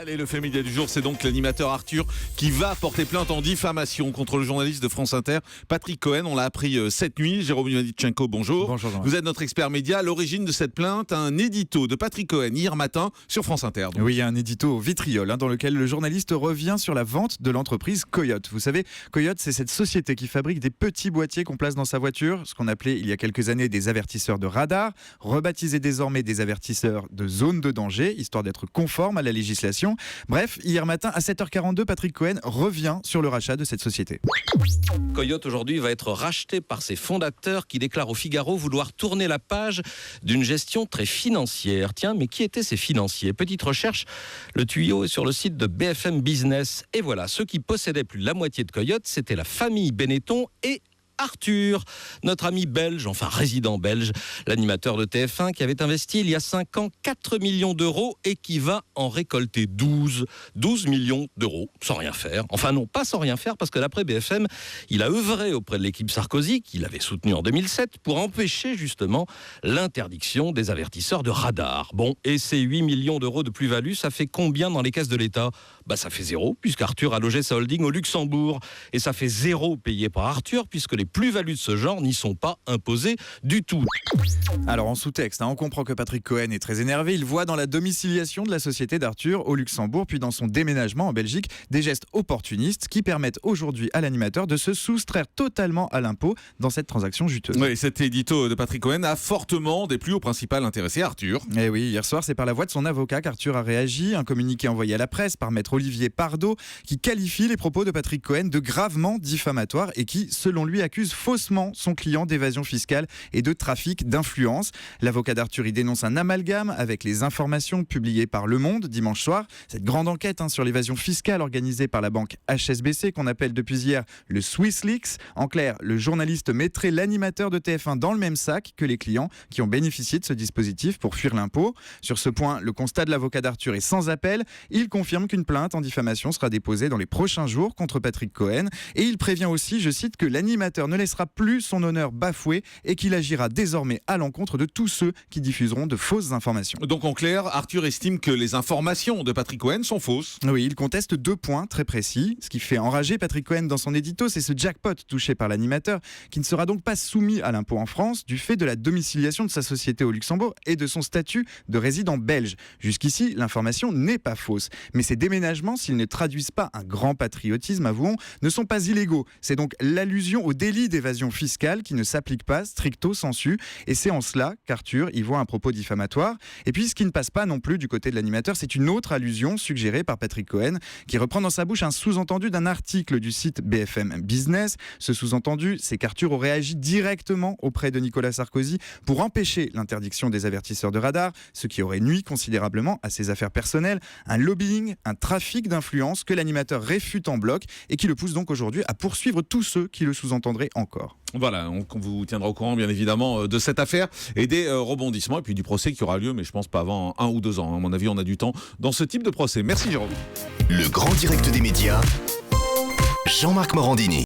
Allez, le fait média du jour, c'est donc l'animateur Arthur qui va porter plainte en diffamation contre le journaliste de France Inter, Patrick Cohen. On l'a appris cette nuit. Jérôme Yonaditchenko, bonjour. Bonjour Jean. Vous êtes notre expert média. À l'origine de cette plainte, un édito de Patrick Cohen hier matin sur France Inter. Donc. Oui, un édito au vitriol dans lequel le journaliste revient sur la vente de l'entreprise Coyote. Vous savez, Coyote, c'est cette société qui fabrique des petits boîtiers qu'on place dans sa voiture, ce qu'on appelait il y a quelques années des avertisseurs de radar, rebaptisés désormais des avertisseurs de zone de danger, histoire d'être conforme à la législation. Bref, hier matin à 7h42, Patrick Cohen revient sur le rachat de cette société. Coyote aujourd'hui va être racheté par ses fondateurs qui déclarent au Figaro vouloir tourner la page d'une gestion très financière. Tiens, mais qui étaient ces financiers? Petite recherche, le tuyau est sur le site de BFM Business. Et voilà, ceux qui possédaient plus de la moitié de Coyote, c'était la famille Benetton et Arthur, notre ami belge, enfin résident belge, l'animateur de TF1 qui avait investi il y a 5 ans 4 millions d'euros et qui va en récolter 12 millions d'euros sans rien faire. Enfin non, pas sans rien faire parce que d'après BFM, il a œuvré auprès de l'équipe Sarkozy, qu'il avait soutenue en 2007, pour empêcher justement l'interdiction des avertisseurs de radar. Bon, et ces 8 millions d'euros de plus-value, ça fait combien dans les caisses de l'État? Ça fait 0, puisqu'Arthur a logé sa holding au Luxembourg. Et ça fait 0 payé par Arthur, puisque les plus-values de ce genre n'y sont pas imposées du tout. Alors en sous-texte, on comprend que Patrick Cohen est très énervé. Il voit dans la domiciliation de la société d'Arthur au Luxembourg, puis dans son déménagement en Belgique, des gestes opportunistes qui permettent aujourd'hui à l'animateur de se soustraire totalement à l'impôt dans cette transaction juteuse. Oui, cet édito de Patrick Cohen a fortement déplu au principal intéressé, Arthur. Et oui, hier soir, c'est par la voix de son avocat qu'Arthur a réagi. Un communiqué envoyé à la presse par maître Olivier Pardo qui qualifie les propos de Patrick Cohen de gravement diffamatoires et qui, selon lui, accuse faussement son client d'évasion fiscale et de trafic d'influence. L'avocat d'Arthur y dénonce un amalgame avec les informations publiées par Le Monde dimanche soir. Cette grande enquête sur l'évasion fiscale organisée par la banque HSBC qu'on appelle depuis hier le SwissLeaks. En clair, le journaliste mettrait l'animateur de TF1 dans le même sac que les clients qui ont bénéficié de ce dispositif pour fuir l'impôt. Sur ce point, le constat de l'avocat d'Arthur est sans appel. Il confirme qu'une plainte en diffamation sera déposée dans les prochains jours contre Patrick Cohen. Et il prévient aussi, je cite, que l'animateur ne laissera plus son honneur bafoué et qu'il agira désormais à l'encontre de tous ceux qui diffuseront de fausses informations. Donc en clair, Arthur estime que les informations de Patrick Cohen sont fausses. Oui, il conteste 2 points très précis. Ce qui fait enrager Patrick Cohen dans son édito, c'est ce jackpot touché par l'animateur qui ne sera donc pas soumis à l'impôt en France du fait de la domiciliation de sa société au Luxembourg et de son statut de résident belge. Jusqu'ici, l'information n'est pas fausse. Mais ces déménagements, s'ils ne traduisent pas un grand patriotisme, avouons, ne sont pas illégaux. C'est donc l'allusion au délit d'évasion fiscale qui ne s'applique pas stricto sensu. Et c'est en cela qu'Arthur y voit un propos diffamatoire. Et puis, ce qui ne passe pas non plus du côté de l'animateur, c'est une autre allusion suggérée par Patrick Cohen qui reprend dans sa bouche un sous-entendu d'un article du site BFM Business. Ce sous-entendu, c'est qu'Arthur aurait agi directement auprès de Nicolas Sarkozy pour empêcher l'interdiction des avertisseurs de radar, ce qui aurait nui considérablement à ses affaires personnelles. Un lobbying, un trafic d'influence que l'animateur réfute en bloc et qui le pousse donc aujourd'hui à poursuivre tous ceux qui le sous-entendraient encore. Voilà, on vous tiendra au courant bien évidemment de cette affaire et des rebondissements et puis du procès qui aura lieu, mais je pense pas avant 1 ou 2 ans. À mon avis, on a du temps dans ce type de procès. Merci Jérôme. Le grand direct des médias, Jean-Marc Morandini.